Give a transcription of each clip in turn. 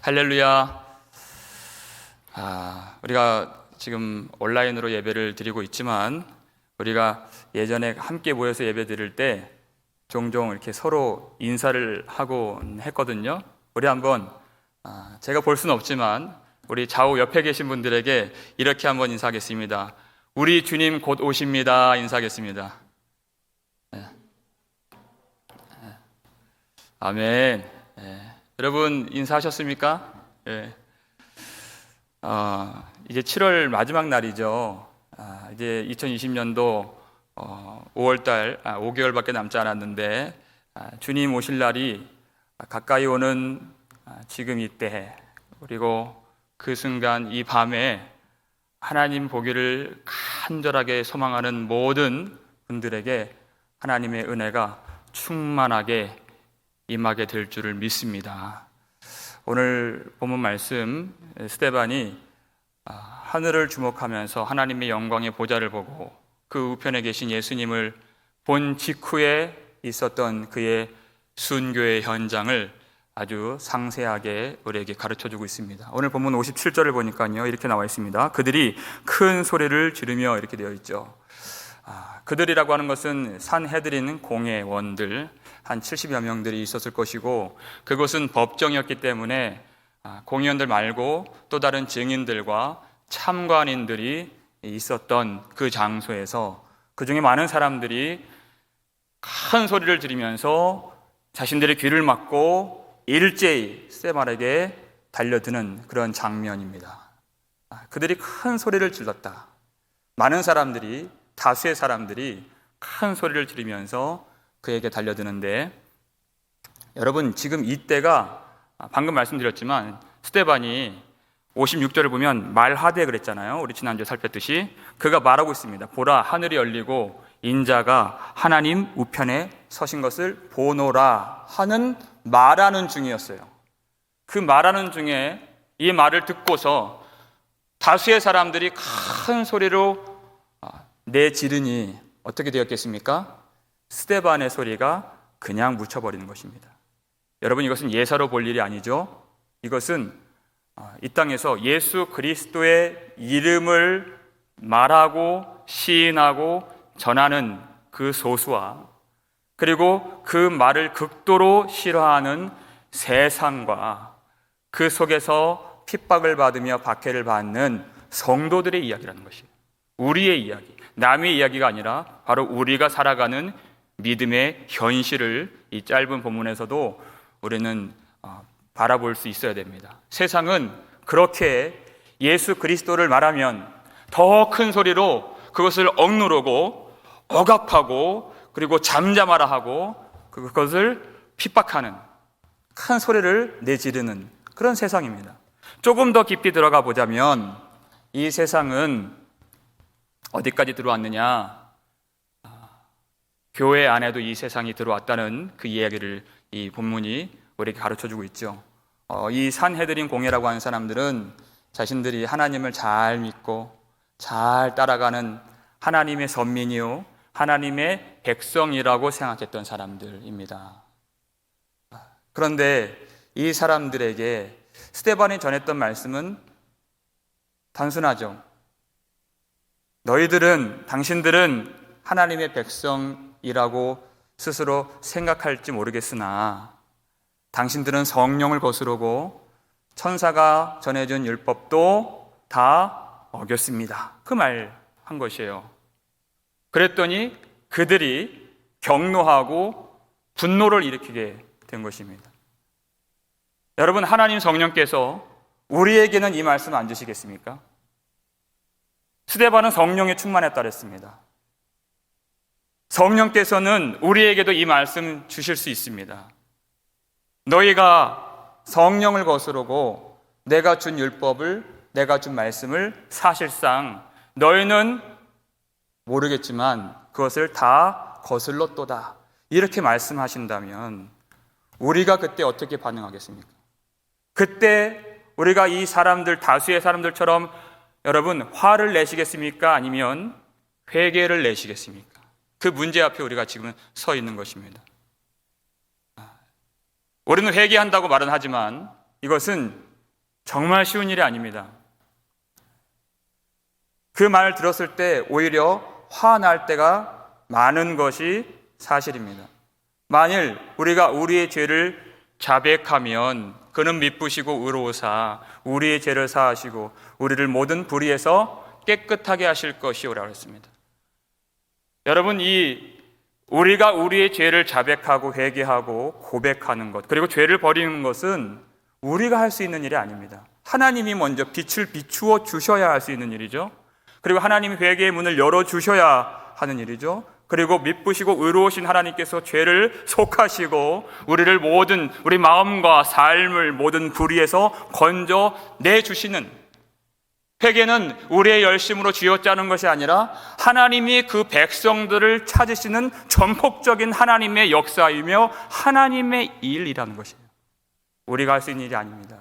할렐루야. 우리가 지금 온라인으로 예배를 드리고 있지만 우리가 예전에 함께 모여서 예배 드릴 때 종종 이렇게 서로 인사를 하고 했거든요. 우리 한번 제가 볼 수는 없지만 우리 좌우 옆에 계신 분들에게 이렇게 한번 인사하겠습니다. 우리 주님 곧 오십니다. 인사하겠습니다. 아멘. 여러분 인사하셨습니까? 이제 7월 마지막 날이죠. 이제 2020년도 5월달 5개월밖에 남지 않았는데 주님 오실 날이 가까이 오는 지금 이때, 그리고 그 순간 이 밤에 하나님 보기를 간절하게 소망하는 모든 분들에게 하나님의 은혜가 충만하게 임하게 될 줄을 믿습니다. 오늘 본문 말씀, 스데반이 하늘을 주목하면서 하나님의 영광의 보좌를 보고 그 우편에 계신 예수님을 본 직후에 있었던 그의 순교의 현장을 아주 상세하게 우리에게 가르쳐주고 있습니다. 오늘 본문 57절을 보니까요, 이렇게 나와 있습니다. 그들이 큰 소리를 지르며, 이렇게 되어 있죠. 그들이라고 하는 것은 산헤드린 공회원들 한 70여 명들이 있었을 것이고, 그곳은 법정이었기 때문에 공회원들 말고 또 다른 증인들과 참관인들이 있었던 그 장소에서 그 중에 많은 사람들이 큰 소리를 지르면서 자신들의 귀를 막고 일제히 스데반에게 달려드는 그런 장면입니다. 그들이 큰 소리를 질렀다. 많은 사람들이, 다수의 사람들이 큰 소리를 지르면서 그에게 달려드는데, 여러분 지금 이때가 방금 말씀드렸지만 스데반이 56절을 보면 말하되 그랬잖아요. 우리 지난주에 살폈듯이 그가 말하고 있습니다. 보라, 하늘이 열리고 인자가 하나님 우편에 서신 것을 보노라 하는 말하는 중이었어요. 그 말하는 중에 이 말을 듣고서 다수의 사람들이 큰 소리로 내지르니 어떻게 되었겠습니까? 스데반의 소리가 그냥 묻혀버리는 것입니다. 여러분, 이것은 예사로 볼 일이 아니죠. 이것은 이 땅에서 예수 그리스도의 이름을 말하고 시인하고 전하는 그 소수와, 그리고 그 말을 극도로 싫어하는 세상과 그 속에서 핍박을 받으며 박해를 받는 성도들의 이야기라는 것이에요. 우리의 이야기, 남의 이야기가 아니라 바로 우리가 살아가는 믿음의 현실을 이 짧은 본문에서도 우리는 바라볼 수 있어야 됩니다. 세상은 그렇게 예수 그리스도를 말하면 더 큰 소리로 그것을 억누르고 억압하고, 그리고 잠잠하라 하고 그것을 핍박하는, 큰 소리를 내지르는 그런 세상입니다. 조금 더 깊이 들어가 보자면 이 세상은 어디까지 들어왔느냐? 교회 안에도 이 세상이 들어왔다는 그 이야기를 이 본문이 우리에게 가르쳐주고 있죠. 이 산헤드린 공회라고 하는 사람들은 자신들이 하나님을 잘 믿고 잘 따라가는 하나님의 선민이요, 하나님의 백성이라고 생각했던 사람들입니다. 그런데 이 사람들에게 스데반이 전했던 말씀은 단순하죠. 당신들은 하나님의 백성이라고 스스로 생각할지 모르겠으나 당신들은 성령을 거스르고 천사가 전해준 율법도 다 어겼습니다. 그 말 한 것이에요. 그랬더니 그들이 격노하고 분노를 일으키게 된 것입니다. 여러분, 하나님 성령께서 우리에게는 이 말씀 안 주시겠습니까? 스데반은 성령에 충만했다 그랬습니다. 성령께서는 우리에게도 이 말씀 주실 수 있습니다. 너희가 성령을 거스르고 내가 준 율법을, 내가 준 말씀을 사실상 너희는 모르겠지만 그것을 다 거슬렀도다, 이렇게 말씀하신다면 우리가 그때 어떻게 반응하겠습니까? 그때 우리가 이 사람들, 다수의 사람들처럼 여러분 화를 내시겠습니까? 아니면 회개를 내시겠습니까? 그 문제 앞에 우리가 지금 서 있는 것입니다. 우리는 회개한다고 말은 하지만 이것은 정말 쉬운 일이 아닙니다. 그 말을 들었을 때 오히려 화날 때가 많은 것이 사실입니다. 만일 우리가 우리의 죄를 자백하면 그는 미쁘시고 의로우사 우리의 죄를 사하시고 우리를 모든 불의에서 깨끗하게 하실 것이오라고 했습니다. 여러분, 우리가 우리의 죄를 자백하고 회개하고 고백하는 것, 그리고 죄를 버리는 것은 우리가 할 수 있는 일이 아닙니다. 하나님이 먼저 빛을 비추어 주셔야 할 수 있는 일이죠. 그리고 하나님이 회개의 문을 열어주셔야 하는 일이죠. 그리고 미쁘시고 의로우신 하나님께서 죄를 속하시고 우리 마음과 삶을 모든 불의에서 건져내주시는, 회개는 우리의 열심으로 쥐어짜는 것이 아니라 하나님이 그 백성들을 찾으시는 전폭적인 하나님의 역사이며 하나님의 일이라는 것이에요. 우리가 할 수 있는 일이 아닙니다.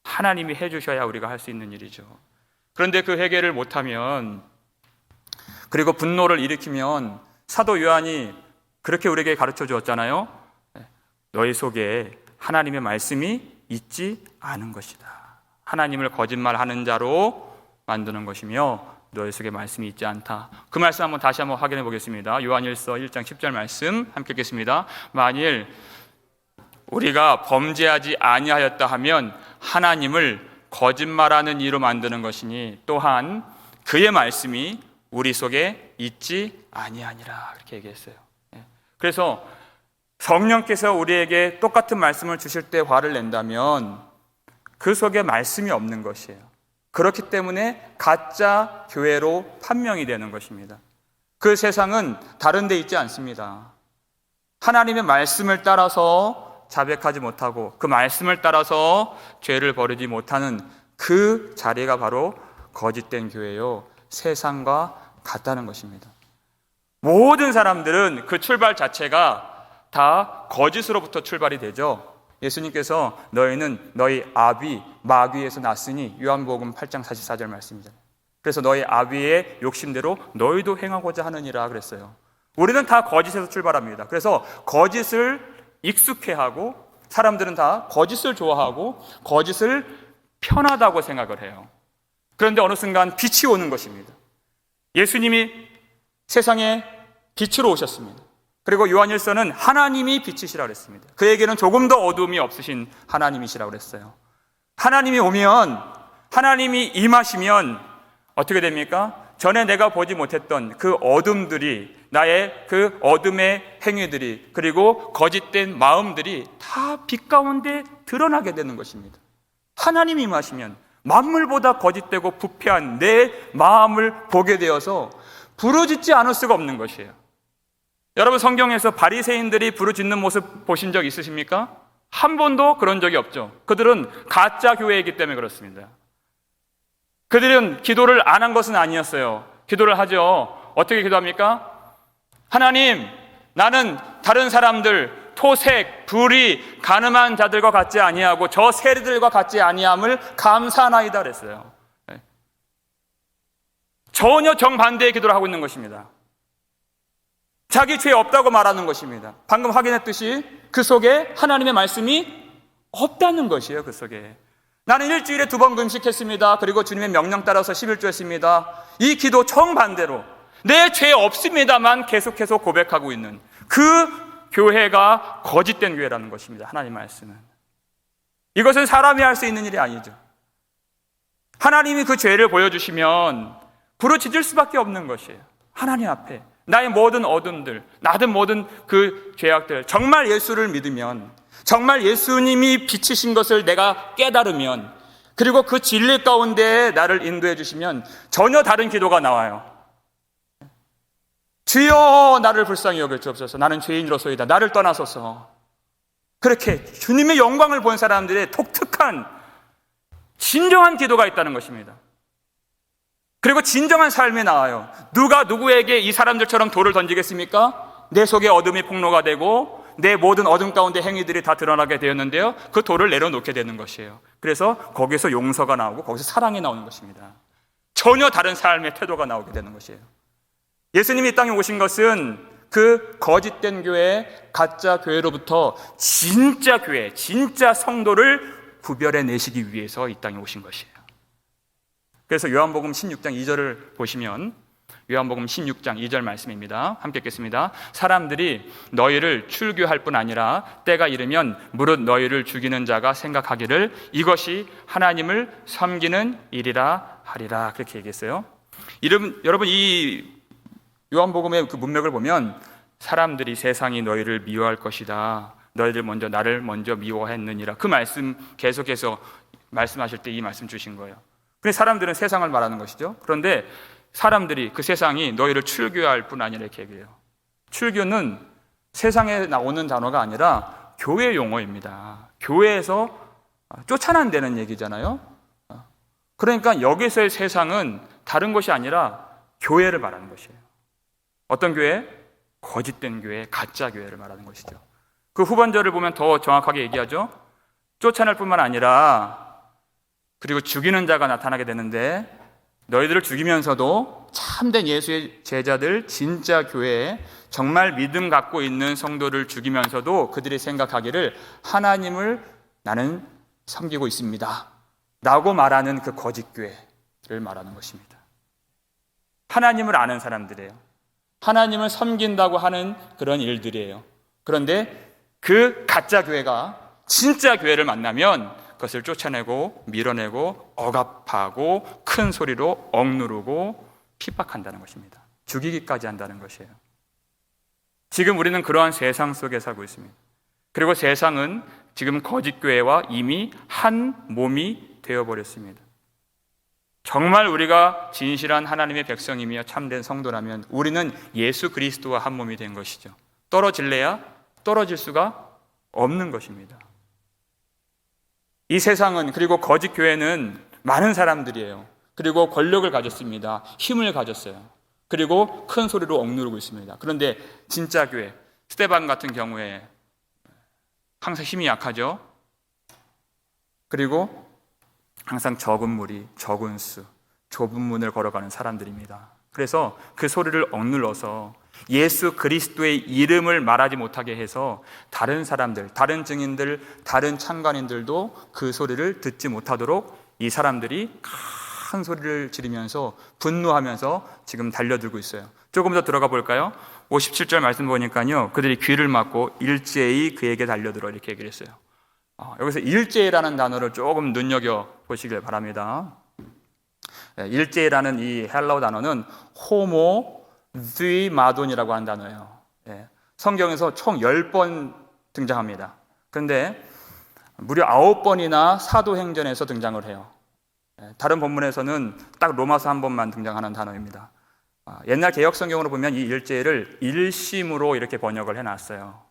하나님이 해주셔야 우리가 할 수 있는 일이죠. 그런데 그 회개를 못하면, 그리고 분노를 일으키면 사도 요한이 그렇게 우리에게 가르쳐 주었잖아요. 너희 속에 하나님의 말씀이 있지 않은 것이다. 하나님을 거짓말하는 자로 만드는 것이며 너희 속에 말씀이 있지 않다. 그 말씀 다시 한번 확인해 보겠습니다. 요한일서 1장 10절 말씀 함께 읽겠습니다. 만일 우리가 범죄하지 아니하였다 하면 하나님을 거짓말하는 이로 만드는 것이니 또한 그의 말씀이 우리 속에 있지 아니하니라. 그렇게 얘기했어요. 그래서 성령께서 우리에게 똑같은 말씀을 주실 때 화를 낸다면 그 속에 말씀이 없는 것이에요. 그렇기 때문에 가짜 교회로 판명이 되는 것입니다. 그 세상은 다른 데 있지 않습니다. 하나님의 말씀을 따라서 자백하지 못하고 그 말씀을 따라서 죄를 버리지 못하는 그 자리가 바로 거짓된 교회요, 세상과 같다는 것입니다. 모든 사람들은 그 출발 자체가 다 거짓으로부터 출발이 되죠. 예수님께서 너희는 너희 아비 마귀에서 났으니, 요한복음 8장 44절 말씀입니다. 그래서 너희 아비의 욕심대로 너희도 행하고자 하느니라 그랬어요. 우리는 다 거짓에서 출발합니다. 그래서 거짓을 익숙해하고 사람들은 다 거짓을 좋아하고 거짓을 편하다고 생각을 해요. 그런데 어느 순간 빛이 오는 것입니다. 예수님이 세상에 빛으로 오셨습니다. 그리고 요한일서는 하나님이 빛이시라 그랬습니다. 그에게는 조금 더 어두움이 없으신 하나님이시라고 그랬어요. 하나님이 오면, 하나님이 임하시면 어떻게 됩니까? 전에 내가 보지 못했던 그 어둠들이, 나의 그 어둠의 행위들이, 그리고 거짓된 마음들이 다 빛 가운데 드러나게 되는 것입니다. 하나님이 임하시면 만물보다 거짓되고 부패한 내 마음을 보게 되어서 부르짖지 않을 수가 없는 것이에요. 여러분, 성경에서 바리새인들이 부르짖는 모습 보신 적 있으십니까? 한 번도 그런 적이 없죠. 그들은 가짜 교회이기 때문에 그렇습니다. 그들은 기도를 안 한 것은 아니었어요. 기도를 하죠. 어떻게 기도합니까? 하나님, 나는 다른 사람들, 토색, 불의, 가늠한 자들과 같지 아니하고 저 세리들과 같지 아니함을 감사하나이다 그랬어요. 전혀 정반대의 기도를 하고 있는 것입니다. 자기 죄 없다고 말하는 것입니다. 방금 확인했듯이 그 속에 하나님의 말씀이 없다는 것이에요. 그 속에 나는 일주일에 2번 금식했습니다. 그리고 주님의 명령 따라서 11조 했습니다. 이 기도 정반대로 내 죄 없습니다만 계속해서 고백하고 있는 그 교회가 거짓된 교회라는 것입니다. 하나님 말씀은 이것은 사람이 할 수 있는 일이 아니죠. 하나님이 그 죄를 보여주시면 부르짖을 수밖에 없는 것이에요. 하나님 앞에 나의 모든 어둠들, 나든 모든 그 죄악들, 정말 예수를 믿으면, 정말 예수님이 빛이신 것을 내가 깨달으면, 그리고 그 진리 가운데 나를 인도해 주시면 전혀 다른 기도가 나와요. 주여 나를 불쌍히 여겨 주옵소서. 나는 죄인으로소이다. 나를 떠나소서. 그렇게 주님의 영광을 본 사람들의 독특한 진정한 기도가 있다는 것입니다. 그리고 진정한 삶이 나와요. 누가 누구에게 이 사람들처럼 돌을 던지겠습니까? 내 속에 어둠이 폭로가 되고 내 모든 어둠 가운데 행위들이 다 드러나게 되었는데요, 그 돌을 내려놓게 되는 것이에요. 그래서 거기서 용서가 나오고 거기서 사랑이 나오는 것입니다. 전혀 다른 삶의 태도가 나오게 되는 것이에요. 예수님이 이 땅에 오신 것은 그 거짓된 교회, 가짜 교회로부터 진짜 교회, 진짜 성도를 구별해내시기 위해서 이 땅에 오신 것이에요. 그래서 요한복음 16장 2절을 보시면, 요한복음 16장 2절 말씀입니다. 함께 읽겠습니다. 사람들이 너희를 출교할 뿐 아니라 때가 이르면 무릇 너희를 죽이는 자가 생각하기를 이것이 하나님을 섬기는 일이라 하리라. 그렇게 얘기했어요. 여러분, 이 요한복음의 그 문맥을 보면 사람들이 세상이 너희를 미워할 것이다. 너희들 먼저 나를 먼저 미워했느니라. 그 말씀 계속해서 말씀하실 때 이 말씀 주신 거예요. 근데 사람들은 세상을 말하는 것이죠. 그런데 사람들이, 그 세상이 너희를 출교할 뿐 아니라 이렇게 얘기해요. 출교는 세상에 나오는 단어가 아니라 교회 용어입니다. 교회에서 쫓아낸다는 얘기잖아요. 그러니까 여기서의 세상은 다른 것이 아니라 교회를 말하는 것이에요. 어떤 교회? 거짓된 교회, 가짜 교회를 말하는 것이죠. 그 후반절을 보면 더 정확하게 얘기하죠. 쫓아낼 뿐만 아니라 그리고 죽이는 자가 나타나게 되는데, 너희들을 죽이면서도 참된 예수의 제자들, 진짜 교회에 정말 믿음 갖고 있는 성도를 죽이면서도 그들이 생각하기를 하나님을 나는 섬기고 있습니다 라고 말하는 그 거짓 교회를 말하는 것입니다. 하나님을 아는 사람들이에요. 하나님을 섬긴다고 하는 그런 일들이에요. 그런데 그 가짜 교회가 진짜 교회를 만나면 그것을 쫓아내고 밀어내고 억압하고 큰 소리로 억누르고 핍박한다는 것입니다. 죽이기까지 한다는 것이에요. 지금 우리는 그러한 세상 속에 살고 있습니다. 그리고 세상은 지금 거짓 교회와 이미 한 몸이 되어버렸습니다. 정말 우리가 진실한 하나님의 백성이며 참된 성도라면 우리는 예수 그리스도와 한 몸이 된 것이죠. 떨어질래야 떨어질 수가 없는 것입니다. 이 세상은, 그리고 거짓 교회는 많은 사람들이에요. 그리고 권력을 가졌습니다. 힘을 가졌어요. 그리고 큰 소리로 억누르고 있습니다. 그런데 진짜 교회, 스데반 같은 경우에 항상 힘이 약하죠. 그리고 항상 적은 무리, 적은 수, 좁은 문을 걸어가는 사람들입니다. 그래서 그 소리를 억눌러서 예수 그리스도의 이름을 말하지 못하게 해서 다른 사람들, 다른 증인들, 다른 참관인들도 그 소리를 듣지 못하도록 이 사람들이 큰 소리를 지르면서 분노하면서 지금 달려들고 있어요. 조금 더 들어가 볼까요? 57절 말씀 보니까요, 그들이 귀를 막고 일제히 그에게 달려들어 이렇게 얘기를 했어요. 여기서 일제히라는 단어를 조금 눈여겨보시길 바랍니다. 일제히라는 이 헬라어 단어는 호모 드마돈이라고 하는 단어예요. 성경에서 총 10번 등장합니다. 그런데 무려 9번이나 사도행전에서 등장을 해요. 다른 본문에서는 딱 로마서 한 번만 등장하는 단어입니다. 옛날 개역 성경으로 보면 이 일제히를 일심으로 이렇게 번역을 해놨어요.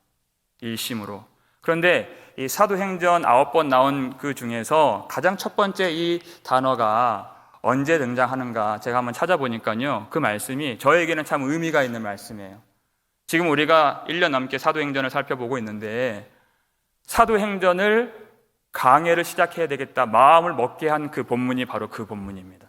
일심으로. 그런데 이 사도행전 9번 나온 그 중에서 가장 첫 번째 이 단어가 언제 등장하는가 제가 한번 찾아보니까요, 그 말씀이 저에게는 참 의미가 있는 말씀이에요. 지금 우리가 1년 넘게 사도행전을 살펴보고 있는데, 사도행전을 강해를 시작해야 되겠다 마음을 먹게 한 그 본문이 바로 그 본문입니다.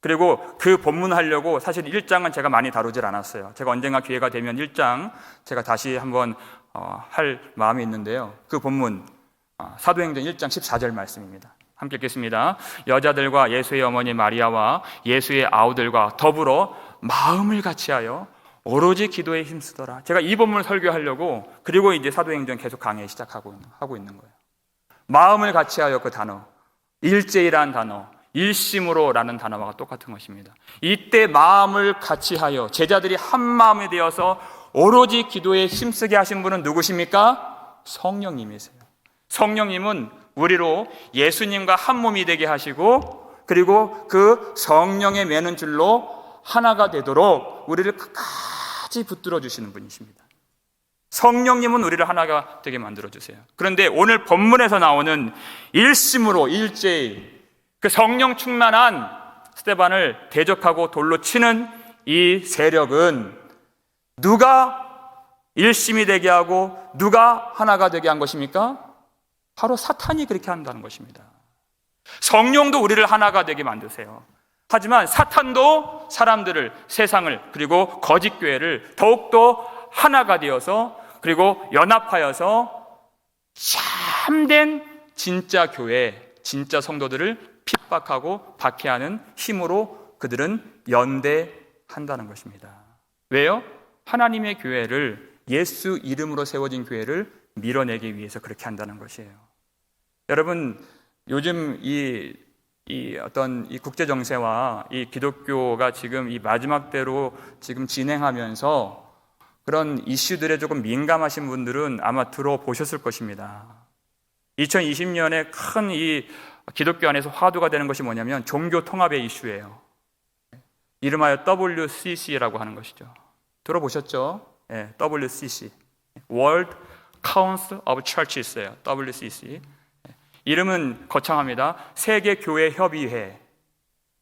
그리고 그 본문 하려고 사실 1장은 제가 많이 다루질 않았어요. 제가 언젠가 기회가 되면 1장 제가 다시 한번 할 마음이 있는데요, 그 본문 사도행전 1장 14절 말씀입니다. 함께 읽겠습니다. 여자들과 예수의 어머니 마리아와 예수의 아우들과 더불어 마음을 같이하여 오로지 기도에 힘쓰더라. 제가 이 본문을 설교하려고, 그리고 이제 사도행전 계속 강의 시작하고 있는 거예요. 마음을 같이하여, 그 단어, 일제히라는 단어, 일심으로라는 단어와 똑같은 것입니다. 이때 마음을 같이하여 제자들이 한 마음이 되어서 오로지 기도에 힘쓰게 하신 분은 누구십니까? 성령님이세요. 성령님은 우리로 예수님과 한 몸이 되게 하시고, 그리고 그 성령의 매는 줄로 하나가 되도록 우리를 끝까지 붙들어 주시는 분이십니다. 성령님은 우리를 하나가 되게 만들어 주세요. 그런데 오늘 본문에서 나오는 일심으로, 일제히 그 성령 충만한 스데반을 대적하고 돌로 치는 이 세력은 누가 일심이 되게 하고 누가 하나가 되게 한 것입니까? 바로 사탄이 그렇게 한다는 것입니다. 성령도 우리를 하나가 되게 만드세요. 하지만 사탄도 사람들을, 세상을, 그리고 거짓 교회를 더욱더 하나가 되어서, 그리고 연합하여서 참된 진짜 교회, 진짜 성도들을 핍박하고 박해하는 힘으로 그들은 연대한다는 것입니다. 왜요? 하나님의 교회를, 예수 이름으로 세워진 교회를 밀어내기 위해서 그렇게 한다는 것이에요. 여러분, 요즘 이 국제 정세와 이 기독교가 지금 이 마지막 때로 지금 진행하면서 그런 이슈들에 조금 민감하신 분들은 아마 들어보셨을 것입니다. 2020년에 큰 이 기독교 안에서 화두가 되는 것이 뭐냐면 종교 통합의 이슈예요. 이름하여 WCC라고 하는 것이죠. 들어보셨죠? 네, WCC, World Council of Churches예요. WCC. 이름은 거창합니다. 세계교회협의회.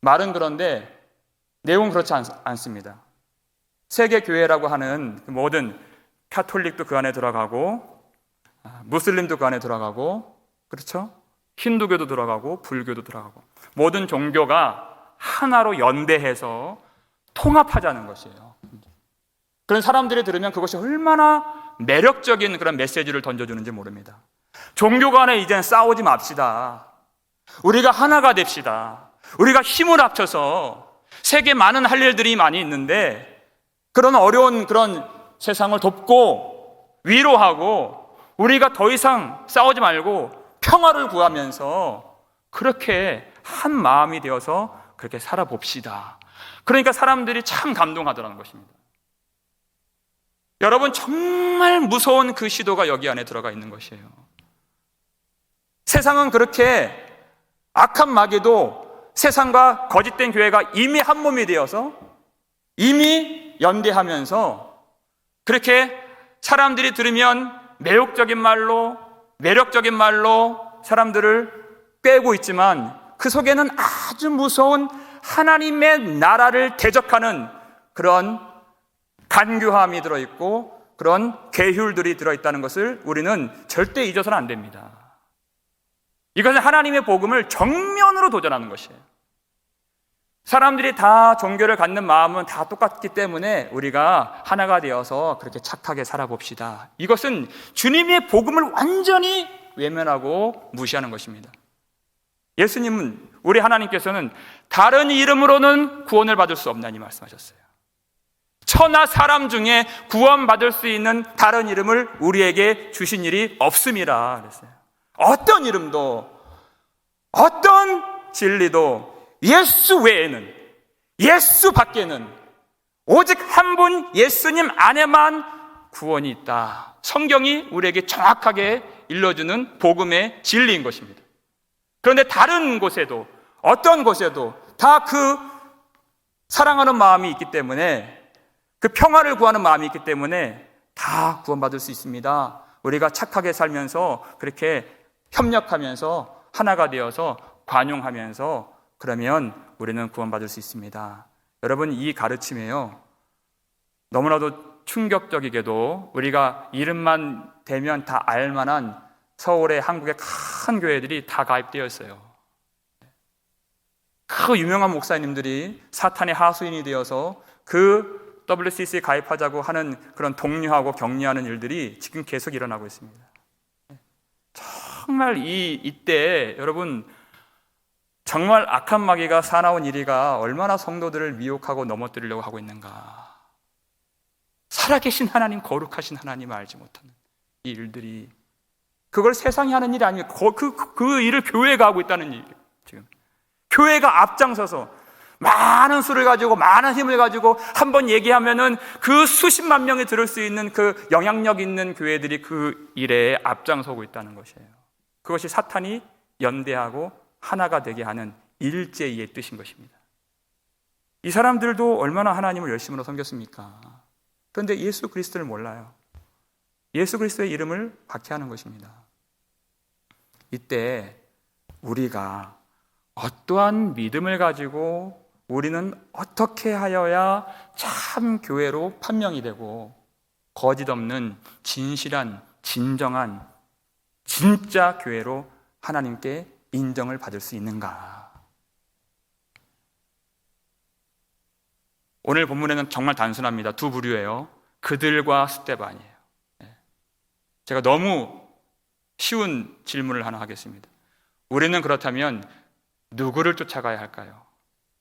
말은 그런데 내용은 그렇지 않습니다. 세계교회라고 하는 모든 카톨릭도 그 안에 들어가고 무슬림도 그 안에 들어가고, 그렇죠? 힌두교도 들어가고 불교도 들어가고 모든 종교가 하나로 연대해서 통합하자는 것이에요. 그런 사람들이 들으면 그것이 얼마나 매력적인 그런 메시지를 던져주는지 모릅니다. 종교 간에 이제는 싸우지 맙시다. 우리가 하나가 됩시다. 우리가 힘을 합쳐서 세계 많은 할 일들이 많이 있는데 그런 어려운 그런 세상을 돕고 위로하고 우리가 더 이상 싸우지 말고 평화를 구하면서 그렇게 한 마음이 되어서 그렇게 살아봅시다. 그러니까 사람들이 참 감동하더라는 것입니다. 여러분, 정말 무서운 그 시도가 여기 안에 들어가 있는 것이에요. 세상은 그렇게 악한 마귀도 세상과 거짓된 교회가 이미 한 몸이 되어서 이미 연대하면서 그렇게 사람들이 들으면 매력적인 말로 사람들을 꿰고 있지만 그 속에는 아주 무서운 하나님의 나라를 대적하는 그런 간교함이 들어있고 그런 계율들이 들어있다는 것을 우리는 절대 잊어서는 안 됩니다. 이것은 하나님의 복음을 정면으로 도전하는 것이에요. 사람들이 다 종교를 갖는 마음은 다 똑같기 때문에 우리가 하나가 되어서 그렇게 착하게 살아봅시다. 이것은 주님의 복음을 완전히 외면하고 무시하는 것입니다. 예수님은, 우리 하나님께서는 다른 이름으로는 구원을 받을 수 없나니 말씀하셨어요. 천하 사람 중에 구원받을 수 있는 다른 이름을 우리에게 주신 일이 없음이라 그랬어요. 어떤 이름도 어떤 진리도 예수 외에는, 예수 밖에는 오직 한 분 예수님 안에만 구원이 있다. 성경이 우리에게 정확하게 일러주는 복음의 진리인 것입니다. 그런데 다른 곳에도, 어떤 곳에도 다 그 사랑하는 마음이 있기 때문에, 그 평화를 구하는 마음이 있기 때문에 다 구원받을 수 있습니다. 우리가 착하게 살면서 그렇게 협력하면서 하나가 되어서 관용하면서 그러면 우리는 구원받을 수 있습니다. 여러분, 이 가르침에요, 너무나도 충격적이게도 우리가 이름만 대면 다 알만한 서울의 한국의 큰 교회들이 다 가입되어 있어요. 그 유명한 목사님들이 사탄의 하수인이 되어서 그 WCC에 가입하자고 하는 그런 독려하고 격려하는 일들이 지금 계속 일어나고 있습니다. 정말 이때 여러분, 정말 악한 마귀가 사나운 이리가 얼마나 성도들을 미혹하고 넘어뜨리려고 하고 있는가. 살아계신 하나님, 거룩하신 하나님 알지 못하는 이 일들이, 그걸 세상이 하는 일이 아니에요. 그 일을 교회가 하고 있다는 일이에요. 지금 교회가 앞장서서 많은 수를 가지고 많은 힘을 가지고 한번 얘기하면은 그 수십만 명이 들을 수 있는 그 영향력 있는 교회들이 그 일에 앞장서고 있다는 것이에요. 그것이 사탄이 연대하고 하나가 되게 하는 일제의 뜻인 것입니다. 이 사람들도 얼마나 하나님을 열심으로 섬겼습니까? 그런데 예수 그리스도를 몰라요. 예수 그리스도의 이름을 박해하는 것입니다. 이때 우리가 어떠한 믿음을 가지고 우리는 어떻게 하여야 참 교회로 판명이 되고 거짓 없는 진실한 진정한 진짜 교회로 하나님께 인정을 받을 수 있는가? 오늘 본문에는 정말 단순합니다. 두 부류예요. 그들과 스데반이에요. 제가 너무 쉬운 질문을 하나 하겠습니다. 우리는 그렇다면 누구를 쫓아가야 할까요?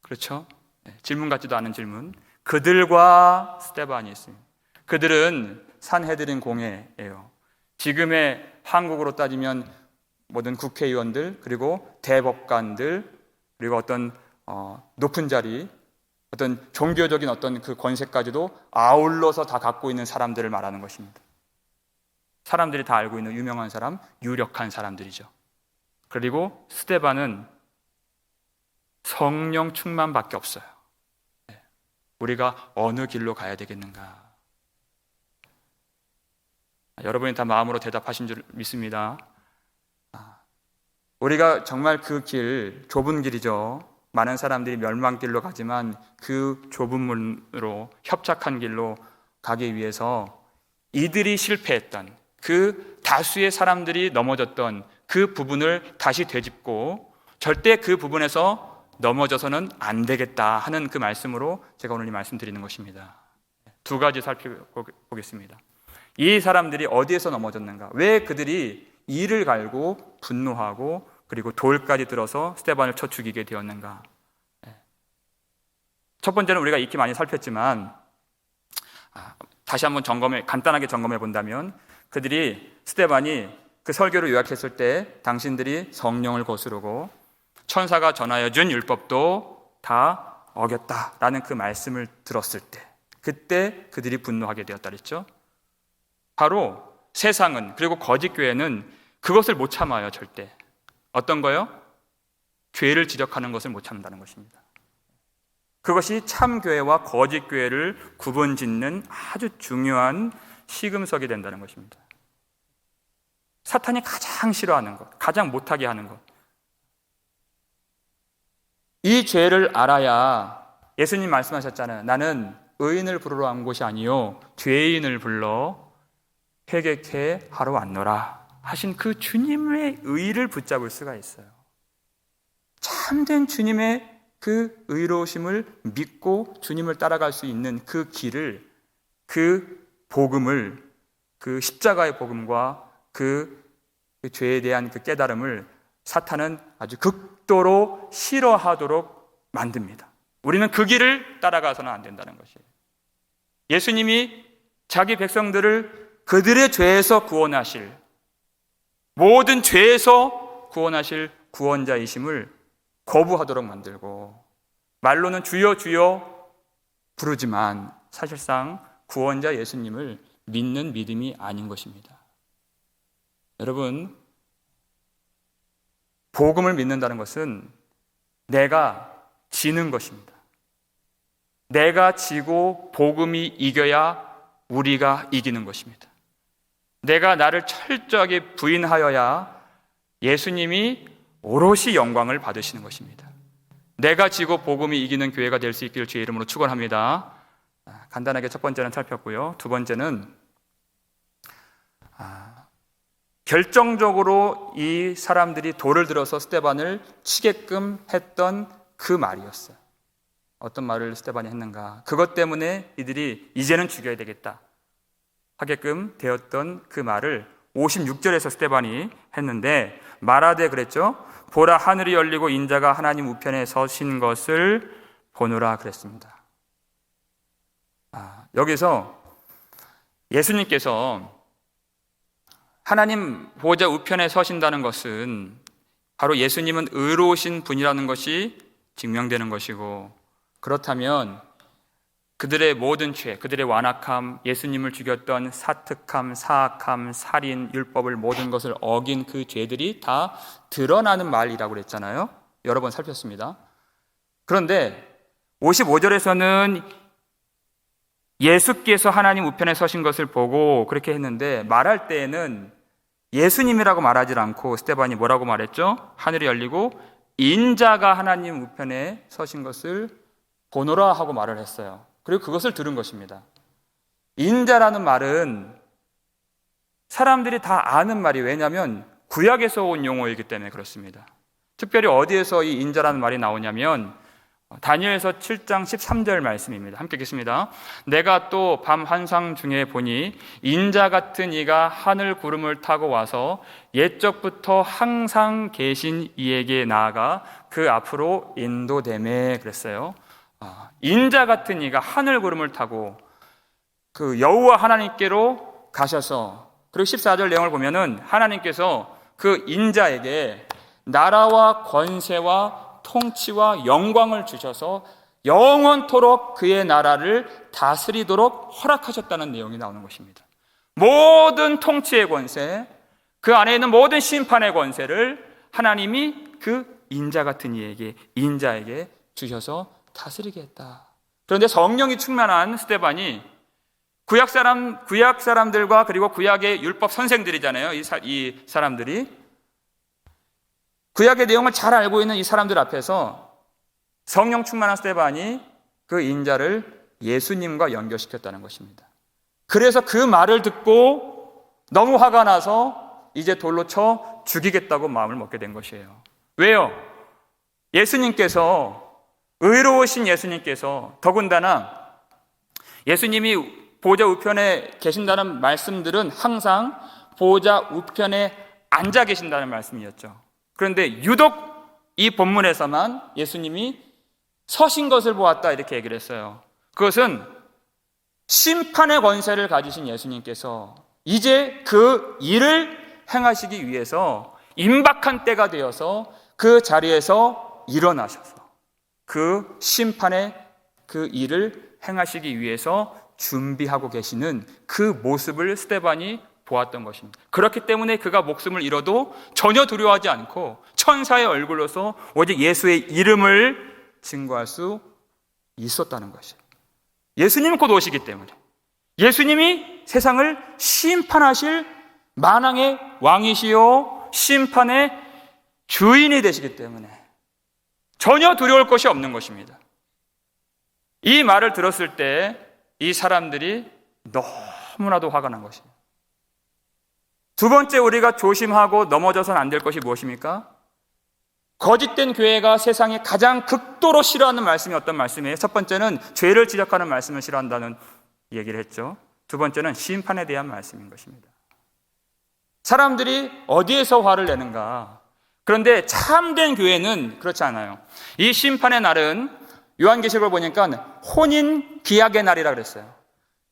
그렇죠? 네, 질문 같지도 않은 질문. 그들과 스데반이 있습니다. 그들은 산헤드린 공회예요. 지금의 한국으로 따지면 모든 국회의원들, 그리고 대법관들, 그리고 어떤 높은 자리, 어떤 종교적인 어떤 그 권세까지도 아울러서 다 갖고 있는 사람들을 말하는 것입니다. 사람들이 다 알고 있는 유명한 사람, 유력한 사람들이죠. 그리고 스데반은 성령 충만밖에 없어요. 우리가 어느 길로 가야 되겠는가? 여러분이 다 마음으로 대답하신 줄 믿습니다. 우리가 정말 그 길, 좁은 길이죠. 많은 사람들이 멸망길로 가지만 그 좁은 문으로, 협착한 길로 가기 위해서 이들이 실패했던, 그 다수의 사람들이 넘어졌던 그 부분을 다시 되짚고 절대 그 부분에서 넘어져서는 안 되겠다 하는 그 말씀으로 제가 오늘 이 말씀 드리는 것입니다. 두 가지 살펴보겠습니다. 이 사람들이 어디에서 넘어졌는가? 왜 그들이 이를 갈고 분노하고 그리고 돌까지 들어서 스데반을 쳐 죽이게 되었는가? 첫 번째는 우리가 익히 많이 살폈지만 다시 한번 간단하게 점검해 본다면 그들이 스데반이 그 설교를 요약했을 때 당신들이 성령을 거스르고 천사가 전하여 준 율법도 다 어겼다라는 그 말씀을 들었을 때 그때 그들이 분노하게 되었다 그랬죠. 바로 세상은, 그리고 거짓 교회는 그것을 못 참아요. 절대. 어떤 거요? 죄를 지적하는 것을 못 참는다는 것입니다. 그것이 참 교회와 거짓 교회를 구분짓는 아주 중요한 시금석이 된다는 것입니다. 사탄이 가장 싫어하는 것, 가장 못하게 하는 것. 이 죄를 알아야 예수님 말씀하셨잖아요. 나는 의인을 부르러 온 것이 아니요 죄인을 불러 회개케 하러 왔노라 하신 그 주님의 의를 붙잡을 수가 있어요. 참된 주님의 그 의로우심을 믿고 주님을 따라갈 수 있는 그 길을, 그 복음을, 그 십자가의 복음과 그 죄에 대한 그 깨달음을 사탄은 아주 극도로 싫어하도록 만듭니다. 우리는 그 길을 따라가서는 안 된다는 것이에요. 예수님이 자기 백성들을 그들의 죄에서 구원하실, 모든 죄에서 구원하실 구원자이심을 거부하도록 만들고, 말로는 주여 주여 부르지만 사실상 구원자 예수님을 믿는 믿음이 아닌 것입니다. 여러분, 복음을 믿는다는 것은 내가 지는 것입니다. 내가 지고 복음이 이겨야 우리가 이기는 것입니다. 내가 나를 철저하게 부인하여야 예수님이 오롯이 영광을 받으시는 것입니다. 내가 지고 복음이 이기는 교회가 될 수 있기를 주의 이름으로 축원합니다. 간단하게 첫 번째는 살폈고요. 두 번째는 결정적으로 이 사람들이 돌을 들어서 스데반을 치게끔 했던 그 말이었어요. 어떤 말을 스데반이 했는가? 그것 때문에 이들이 이제는 죽여야 되겠다 하게끔 되었던 그 말을 56절에서 스데반이 했는데, 말하되 그랬죠. 보라, 하늘이 열리고 인자가 하나님 우편에 서신 것을 보노라 그랬습니다. 여기서 예수님께서 하나님 보좌 우편에 서신다는 것은 바로 예수님은 의로우신 분이라는 것이 증명되는 것이고, 그렇다면 그들의 모든 죄, 그들의 완악함, 예수님을 죽였던 사특함, 사악함, 살인, 율법을 모든 것을 어긴 그 죄들이 다 드러나는 말이라고 그랬잖아요. 여러 번 살폈습니다. 그런데 55절에서는 예수께서 하나님 우편에 서신 것을 보고 그렇게 했는데, 말할 때에는 예수님이라고 말하지 않고 스데반이 뭐라고 말했죠? 하늘이 열리고 인자가 하나님 우편에 서신 것을 보노라 하고 말을 했어요. 그리고 그것을 들은 것입니다. 인자라는 말은 사람들이 다 아는 말이에요. 왜냐하면 구약에서 온 용어이기 때문에 그렇습니다. 특별히 어디에서 이 인자라는 말이 나오냐면 다니엘서 7장 13절 말씀입니다. 함께 읽겠습니다. 내가 또 밤 환상 중에 보니 인자 같은 이가 하늘 구름을 타고 와서 옛적부터 항상 계신 이에게 나아가 그 앞으로 인도되매 그랬어요. 인자 같은 이가 하늘 구름을 타고 그 여호와 하나님께로 가셔서, 그리고 14절 내용을 보면은 하나님께서 그 인자에게 나라와 권세와 통치와 영광을 주셔서 영원토록 그의 나라를 다스리도록 허락하셨다는 내용이 나오는 것입니다. 모든 통치의 권세, 그 안에 있는 모든 심판의 권세를 하나님이 그 인자 같은 이에게, 인자에게 주셔서 다스리게 했다. 그런데 성령이 충만한 스데반이 구약 사람들과 그리고 구약의 율법 선생들이잖아요. 이 사람들이 구약의 내용을 잘 알고 있는 이 사람들 앞에서 성령 충만한 스데반이 그 인자를 예수님과 연결시켰다는 것입니다. 그래서 그 말을 듣고 너무 화가 나서 이제 돌로 쳐 죽이겠다고 마음을 먹게 된 것이에요. 왜요? 예수님께서, 의로우신 예수님께서, 더군다나 예수님이 보좌 우편에 계신다는 말씀들은 항상 보좌 우편에 앉아 계신다는 말씀이었죠. 그런데 유독 이 본문에서만 예수님이 서신 것을 보았다 이렇게 얘기를 했어요. 그것은 심판의 권세를 가지신 예수님께서 이제 그 일을 행하시기 위해서 임박한 때가 되어서 그 자리에서 일어나셔서 그 심판의 그 일을 행하시기 위해서 준비하고 계시는 그 모습을 스데반이 보았던 것입니다. 그렇기 때문에 그가 목숨을 잃어도 전혀 두려워하지 않고 천사의 얼굴로서 오직 예수의 이름을 증거할 수 있었다는 것이에요. 예수님은 곧 오시기 때문에, 예수님이 세상을 심판하실 만왕의 왕이시요 심판의 주인이 되시기 때문에 전혀 두려울 것이 없는 것입니다. 이 말을 들었을 때 이 사람들이 너무나도 화가 난 것이에요. 두 번째, 우리가 조심하고 넘어져서는 안 될 것이 무엇입니까? 거짓된 교회가 세상에 가장 극도로 싫어하는 말씀이 어떤 말씀이에요? 첫 번째는 죄를 지적하는 말씀을 싫어한다는 얘기를 했죠. 두 번째는 심판에 대한 말씀인 것입니다. 사람들이 어디에서 화를 내는가? 그런데 참된 교회는 그렇지 않아요. 이 심판의 날은 요한계시록을 보니까 혼인 기약의 날이라 그랬어요.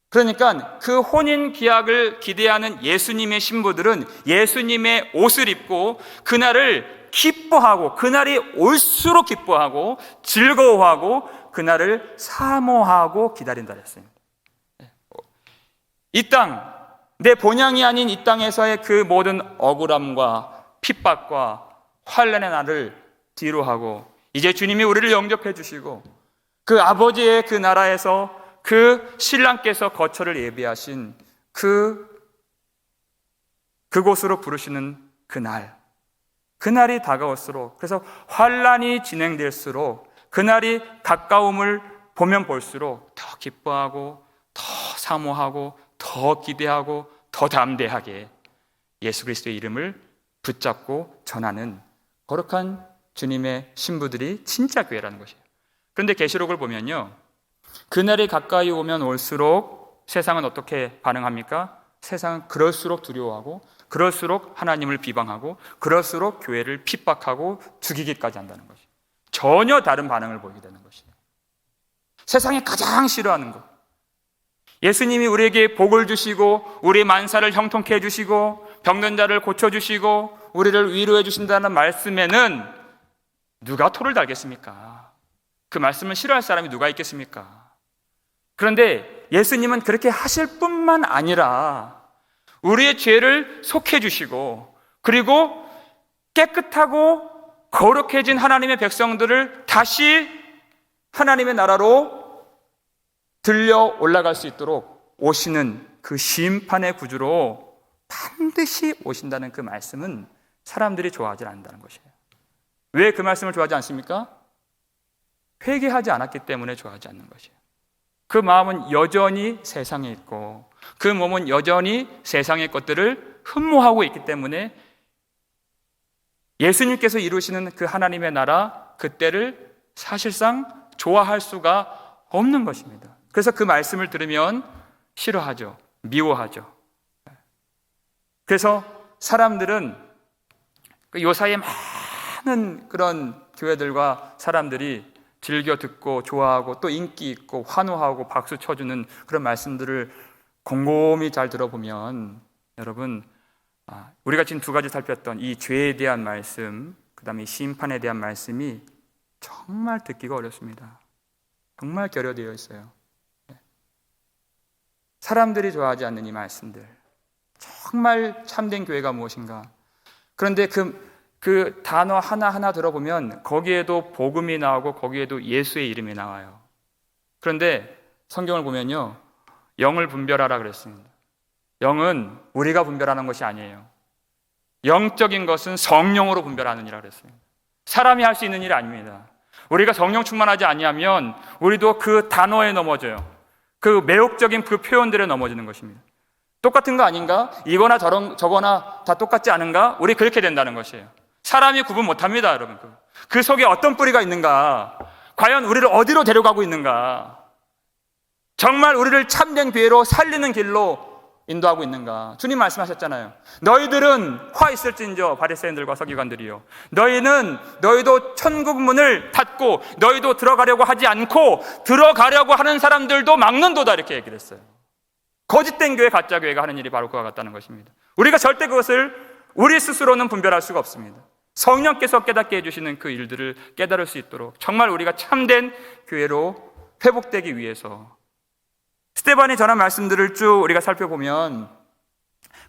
그러니까 그 혼인 기약을 기대하는 예수님의 신부들은 예수님의 옷을 입고 그날을 기뻐하고, 그날이 올수록 기뻐하고 즐거워하고 그날을 사모하고 기다린다 그랬습니다. 이 땅, 내 본향이 아닌 이 땅에서의 그 모든 억울함과 핍박과 환난의 날을 뒤로하고 이제 주님이 우리를 영접해 주시고 그 아버지의 그 나라에서 그 신랑께서 거처를 예비하신 그곳으로 부르시는 그날이 다가올수록, 그래서 환난이 진행될수록 그날이 가까움을 보면 볼수록 더 기뻐하고 더 사모하고 더 기대하고 더 담대하게 예수 그리스도의 이름을 붙잡고 전하는 거룩한 주님의 신부들이 진짜 교회라는 것이에요. 그런데 계시록을 보면요, 그날이 가까이 오면 올수록 세상은 어떻게 반응합니까? 세상은 그럴수록 두려워하고 그럴수록 하나님을 비방하고 그럴수록 교회를 핍박하고 죽이기까지 한다는 것이에요. 전혀 다른 반응을 보이게 되는 것이에요. 세상이 가장 싫어하는 것, 예수님이 우리에게 복을 주시고 우리 만사를 형통케 해주시고 병든 자를 고쳐주시고 우리를 위로해 주신다는 말씀에는 누가 토를 달겠습니까? 그 말씀을 싫어할 사람이 누가 있겠습니까? 그런데 예수님은 그렇게 하실 뿐만 아니라 우리의 죄를 속해 주시고 그리고 깨끗하고 거룩해진 하나님의 백성들을 다시 하나님의 나라로 들려 올라갈 수 있도록 오시는 그 심판의 구주로 반드시 오신다는 그 말씀은 사람들이 좋아하지 않는다는 것이에요. 왜 그 말씀을 좋아하지 않습니까? 회개하지 않았기 때문에 좋아하지 않는 것이에요. 그 마음은 여전히 세상에 있고 그 몸은 여전히 세상의 것들을 흠모하고 있기 때문에 예수님께서 이루시는 그 하나님의 나라, 그때를 사실상 좋아할 수가 없는 것입니다. 그래서 그 말씀을 들으면 싫어하죠. 미워하죠. 그래서 사람들은 요 사이에 많은 그런 교회들과 사람들이 즐겨 듣고 좋아하고 또 인기 있고 환호하고 박수 쳐주는 그런 말씀들을 곰곰이 잘 들어보면 여러분, 우리가 지금 두 가지 살폈던 이 죄에 대한 말씀, 그 다음에 심판에 대한 말씀이 정말 듣기가 어렵습니다. 정말 결여되어 있어요. 사람들이 좋아하지 않는 이 말씀들, 정말 참된 교회가 무엇인가. 그런데 그 단어 하나하나 들어보면 거기에도 복음이 나오고 거기에도 예수의 이름이 나와요. 그런데 성경을 보면요, 영을 분별하라 그랬습니다. 영은 우리가 분별하는 것이 아니에요. 영적인 것은 성령으로 분별하는 일이라고 그랬어요. 사람이 할 수 있는 일이 아닙니다. 우리가 성령 충만하지 아니하면 우리도 그 단어에 넘어져요. 그 매혹적인 그 표현들에 넘어지는 것입니다. 똑같은 거 아닌가? 이거나 저거나 다 똑같지 않은가? 우리 그렇게 된다는 것이에요. 사람이 구분 못합니다, 여러분. 그 속에 어떤 뿌리가 있는가? 과연 우리를 어디로 데려가고 있는가? 정말 우리를 참된 교회로 살리는 길로 인도하고 있는가? 주님 말씀하셨잖아요. 너희들은 화 있을진저, 바리새인들과 서기관들이요, 너희도 천국 문을 닫고 너희도 들어가려고 하지 않고 들어가려고 하는 사람들도 막는도다, 이렇게 얘기를 했어요. 거짓된 교회, 가짜 교회가 하는 일이 바로 그와 같다는 것입니다. 우리가 절대 그것을 우리 스스로는 분별할 수가 없습니다. 성령께서 깨닫게 해주시는 그 일들을 깨달을 수 있도록 정말 우리가 참된 교회로 회복되기 위해서, 스데반이 전한 말씀들을 쭉 우리가 살펴보면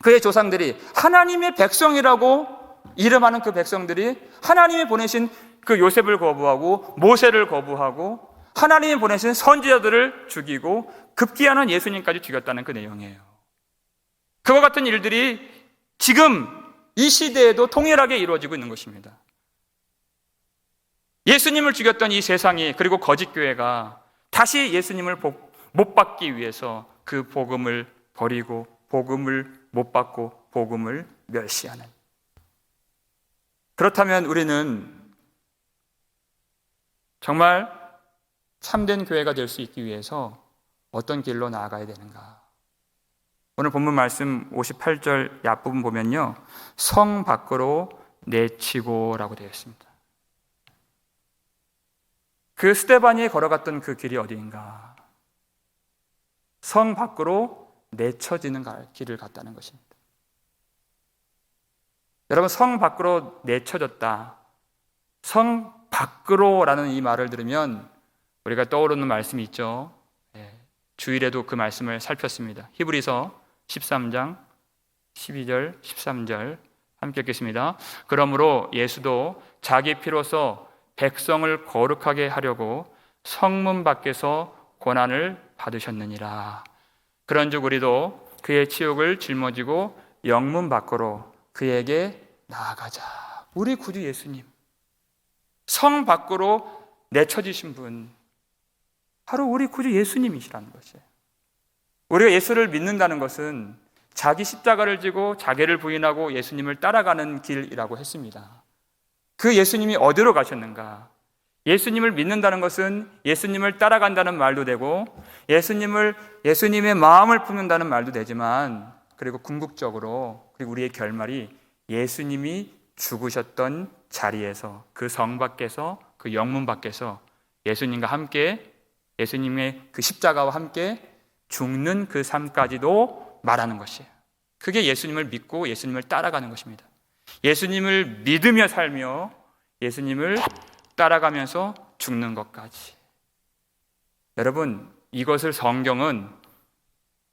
그의 조상들이 하나님의 백성이라고 이름하는 그 백성들이 하나님이 보내신 그 요셉을 거부하고 모세를 거부하고 하나님이 보내신 선지자들을 죽이고 급기야는 예수님까지 죽였다는 그 내용이에요. 그와 같은 일들이 지금 이 시대에도 동일하게 이루어지고 있는 것입니다. 예수님을 죽였던 이 세상이, 그리고 거짓교회가 다시 예수님을 못 받기 위해서 그 복음을 버리고 복음을 못 받고 복음을 멸시하는. 그렇다면 우리는 정말 참된 교회가 될 수 있기 위해서 어떤 길로 나아가야 되는가? 오늘 본문 말씀 58절 앞부분 보면요, 성 밖으로 내치고라고 되어 있습니다. 그 스데반이 걸어갔던 그 길이 어디인가? 성 밖으로 내쳐지는 길을 갔다는 것입니다. 여러분, 성 밖으로 내쳐졌다, 성 밖으로라는 이 말을 들으면 우리가 떠오르는 말씀이 있죠. 주일에도 그 말씀을 살폈습니다. 히브리서 13장 12절 13절 함께 읽겠습니다. 그러므로 예수도 자기 피로서 백성을 거룩하게 하려고 성문 밖에서 고난을 받으셨느니라. 그런즉 우리도 그의 치욕을 짊어지고 영문 밖으로 그에게 나아가자. 우리 구주 예수님, 성 밖으로 내쳐지신 분, 바로 우리 구주 예수님이시라는 것이에요. 우리가 예수를 믿는다는 것은 자기 십자가를 지고 자기를 부인하고 예수님을 따라가는 길이라고 했습니다. 그 예수님이 어디로 가셨는가? 예수님을 믿는다는 것은 예수님을 따라간다는 말도 되고 예수님의 마음을 품는다는 말도 되지만, 그리고 궁극적으로 그리고 우리의 결말이 예수님이 죽으셨던 자리에서, 그 성 밖에서, 그 영문 밖에서 예수님과 함께, 예수님의 그 십자가와 함께 죽는 그 삶까지도 말하는 것이에요. 그게 예수님을 믿고 예수님을 따라가는 것입니다. 예수님을 믿으며 살며 예수님을 따라가면서 죽는 것까지. 여러분, 이것을 성경은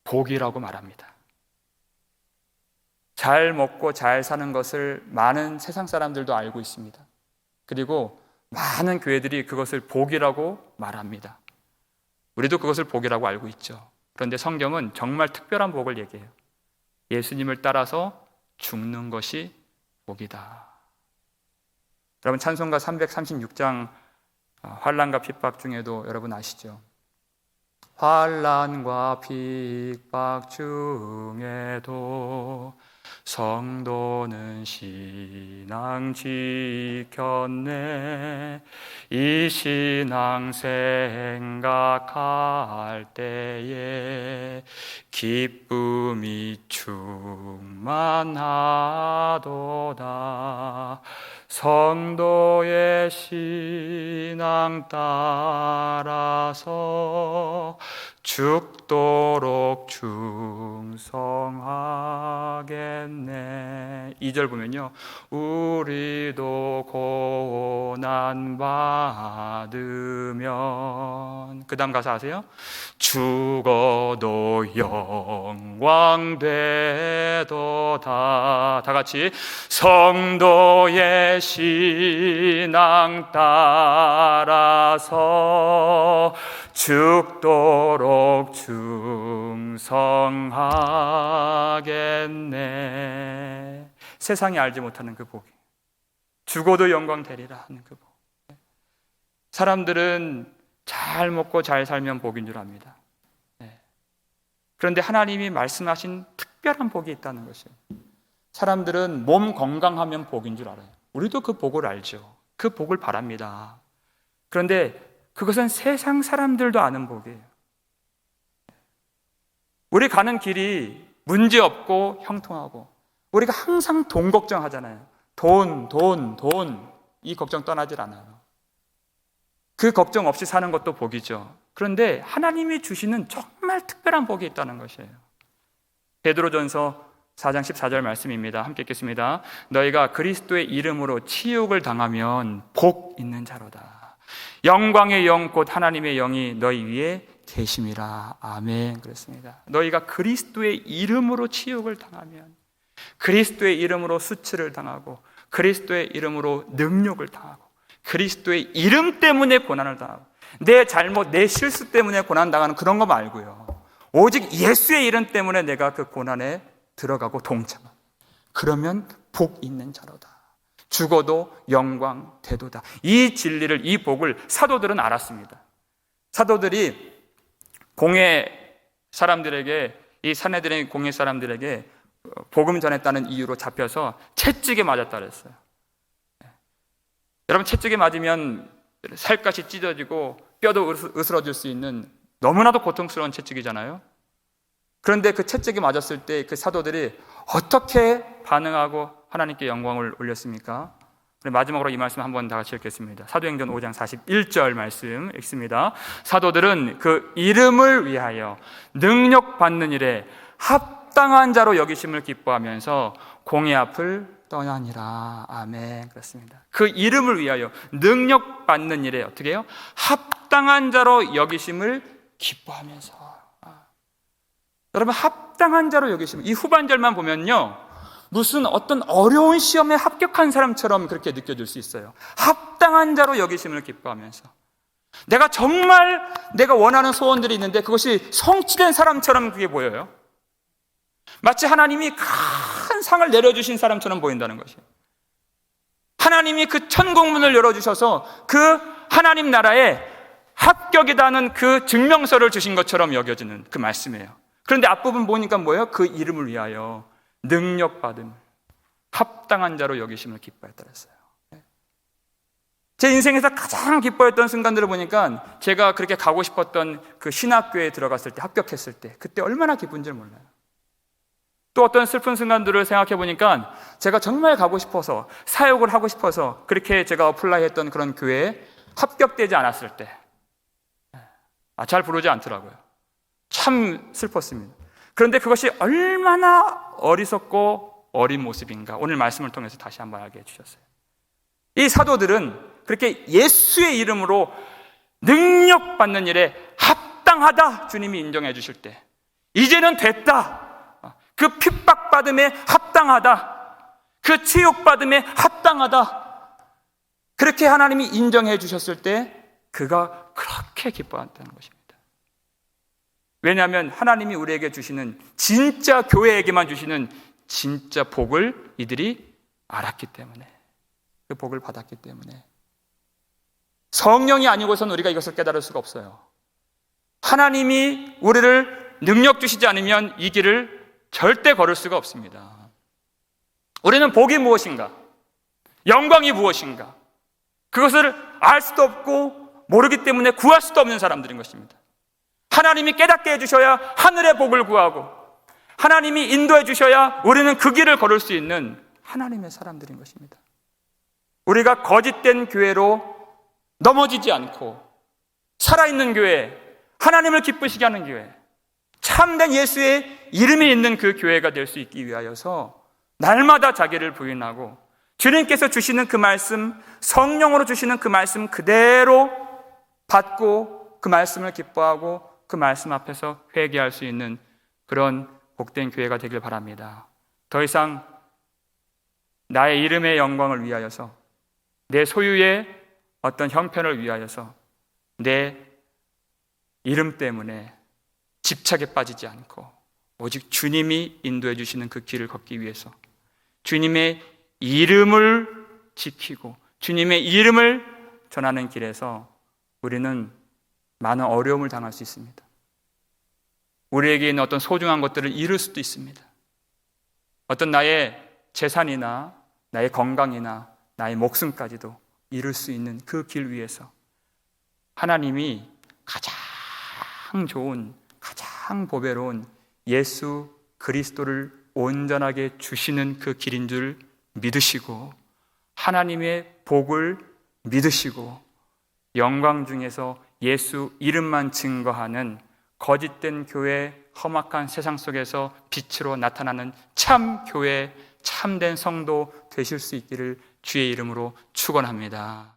복이라고 말합니다. 잘 먹고 잘 사는 것을 많은 세상 사람들도 알고 있습니다. 그리고 많은 교회들이 그것을 복이라고 말합니다. 우리도 그것을 복이라고 알고 있죠. 그런데 성경은 정말 특별한 복을 얘기해요. 예수님을 따라서 죽는 것이 복이다. 여러분, 찬송가 336장 환난과 핍박 중에도 여러분 아시죠? 환난과 핍박 중에도 성도는 신앙 지켰네. 이 신앙 생각할 때에 기쁨이 충만하도다. 성도의 신앙 따라서 죽도록 충성하겠네. 2절 보면요, 우리도 고난 받으면, 그 다음 가사 아세요? 죽어도 영광 되도다. 다 같이 성도의 신앙 따라서 죽도록 충성하겠네. 세상이 알지 못하는 그 복이, 죽어도 영광 되리라 하는 그 복. 사람들은 잘 먹고 잘 살면 복인 줄 압니다. 그런데 하나님이 말씀하신 특별한 복이 있다는 것이에요. 사람들은 몸 건강하면 복인 줄 알아요. 우리도 그 복을 알죠. 그 복을 바랍니다. 그런데 그것은 세상 사람들도 아는 복이에요. 우리 가는 길이 문제없고 형통하고, 우리가 항상 돈 걱정하잖아요. 돈. 이 걱정 떠나질 않아요. 그 걱정 없이 사는 것도 복이죠. 그런데 하나님이 주시는 정말 특별한 복이 있다는 것이에요. 베드로전서 4장 14절 말씀입니다. 함께 읽겠습니다. 너희가 그리스도의 이름으로 치욕을 당하면 복 있는 자로다. 영광의 영 곧 하나님의 영이 너희 위에 계심이라. 아멘. 그렇습니다. 너희가 그리스도의 이름으로 치욕을 당하면, 그리스도의 이름으로 수치를 당하고, 그리스도의 이름으로 능욕을 당하고, 그리스도의 이름 때문에 고난을 당하고, 내 잘못, 내 실수 때문에 고난당하는 그런 거 말고요, 오직 예수의 이름 때문에 내가 그 고난에 들어가고 동참하고, 그러면 복 있는 자로다. 죽어도 영광 되도다. 이 진리를, 이 복을 사도들은 알았습니다. 사도들이 공회 사람들에게, 이 산헤드린 공회 사람들에게 복음 전했다는 이유로 잡혀서 채찍에 맞았다 그랬어요. 여러분, 채찍에 맞으면 살갗이 찢어지고 뼈도 으스러질 수 있는 너무나도 고통스러운 채찍이잖아요. 그런데 그 채찍에 맞았을 때 그 사도들이 어떻게 반응하고 하나님께 영광을 올렸습니까? 마지막으로 이 말씀 한번 다 같이 읽겠습니다. 사도행전 5장 41절 말씀 읽습니다. 사도들은 그 이름을 위하여 능력받는 일에 합당한 자로 여기심을 기뻐하면서 공의 앞을 떠나니라. 아멘. 그렇습니다. 그 이름을 위하여 능력받는 일에 어떻게 해요? 합당한 자로 여기심을 기뻐하면서. 여러분, 합당한 자로 여기심을, 이 후반절만 보면요, 무슨 어떤 어려운 시험에 합격한 사람처럼 그렇게 느껴질 수 있어요. 합당한 자로 여기심을 기뻐하면서, 내가 정말 내가 원하는 소원들이 있는데 그것이 성취된 사람처럼 그게 보여요. 마치 하나님이 큰 상을 내려주신 사람처럼 보인다는 것이에요. 하나님이 그 천국문을 열어주셔서 그 하나님 나라에 합격이라는 그 증명서를 주신 것처럼 여겨지는 그 말씀이에요. 그런데 앞부분 보니까 뭐예요? 그 이름을 위하여 능력받음을 합당한 자로 여기심을 기뻐했다 그랬어요. 제 인생에서 가장 기뻐했던 순간들을 보니까 제가 그렇게 가고 싶었던 그 신학교에 들어갔을 때, 합격했을 때, 그때 얼마나 기쁜지 몰라요. 또 어떤 슬픈 순간들을 생각해 보니까 제가 정말 가고 싶어서, 사역을 하고 싶어서 그렇게 제가 어플라이 했던 그런 교회에 합격되지 않았을 때, 잘 부르지 않더라고요. 참 슬펐습니다. 그런데 그것이 얼마나 어리석고 어린 모습인가, 오늘 말씀을 통해서 다시 한번 알게 해주셨어요. 이 사도들은 그렇게 예수의 이름으로 능력받는 일에 합당하다 주님이 인정해 주실 때, 이제는 됐다, 그 핍박받음에 합당하다, 그 치욕받음에 합당하다, 그렇게 하나님이 인정해 주셨을 때 그가 그렇게 기뻐한다는 것입니다. 왜냐하면 하나님이 우리에게 주시는, 진짜 교회에게만 주시는 진짜 복을 이들이 알았기 때문에, 그 복을 받았기 때문에. 성령이 아니고서는 우리가 이것을 깨달을 수가 없어요. 하나님이 우리를 능력 주시지 않으면 이 길을 절대 걸을 수가 없습니다. 우리는 복이 무엇인가? 영광이 무엇인가? 그것을 알 수도 없고 모르기 때문에 구할 수도 없는 사람들인 것입니다. 하나님이 깨닫게 해주셔야 하늘의 복을 구하고 하나님이 인도해 주셔야 우리는 그 길을 걸을 수 있는 하나님의 사람들인 것입니다. 우리가 거짓된 교회로 넘어지지 않고 살아있는 교회, 하나님을 기쁘시게 하는 교회, 참된 예수의 이름이 있는 그 교회가 될 수 있기 위하여서 날마다 자기를 부인하고 주님께서 주시는 그 말씀, 성령으로 주시는 그 말씀 그대로 받고 그 말씀을 기뻐하고 그 말씀 앞에서 회개할 수 있는 그런 복된 교회가 되길 바랍니다. 더 이상 나의 이름의 영광을 위하여서, 내 소유의 어떤 형편을 위하여서 내 이름 때문에 집착에 빠지지 않고 오직 주님이 인도해 주시는 그 길을 걷기 위해서 주님의 이름을 지키고 주님의 이름을 전하는 길에서 우리는 많은 어려움을 당할 수 있습니다. 우리에게 있는 어떤 소중한 것들을 잃을 수도 있습니다. 어떤 나의 재산이나 나의 건강이나 나의 목숨까지도 잃을 수 있는 그 길 위에서 하나님이 가장 좋은, 가장 보배로운 예수 그리스도를 온전하게 주시는 그 길인 줄 믿으시고 하나님의 복을 믿으시고 영광 중에서 예수 이름만 증거하는 거짓된 교회, 험악한 세상 속에서 빛으로 나타나는 참 교회, 참된 성도 되실 수 있기를 주의 이름으로 축원합니다.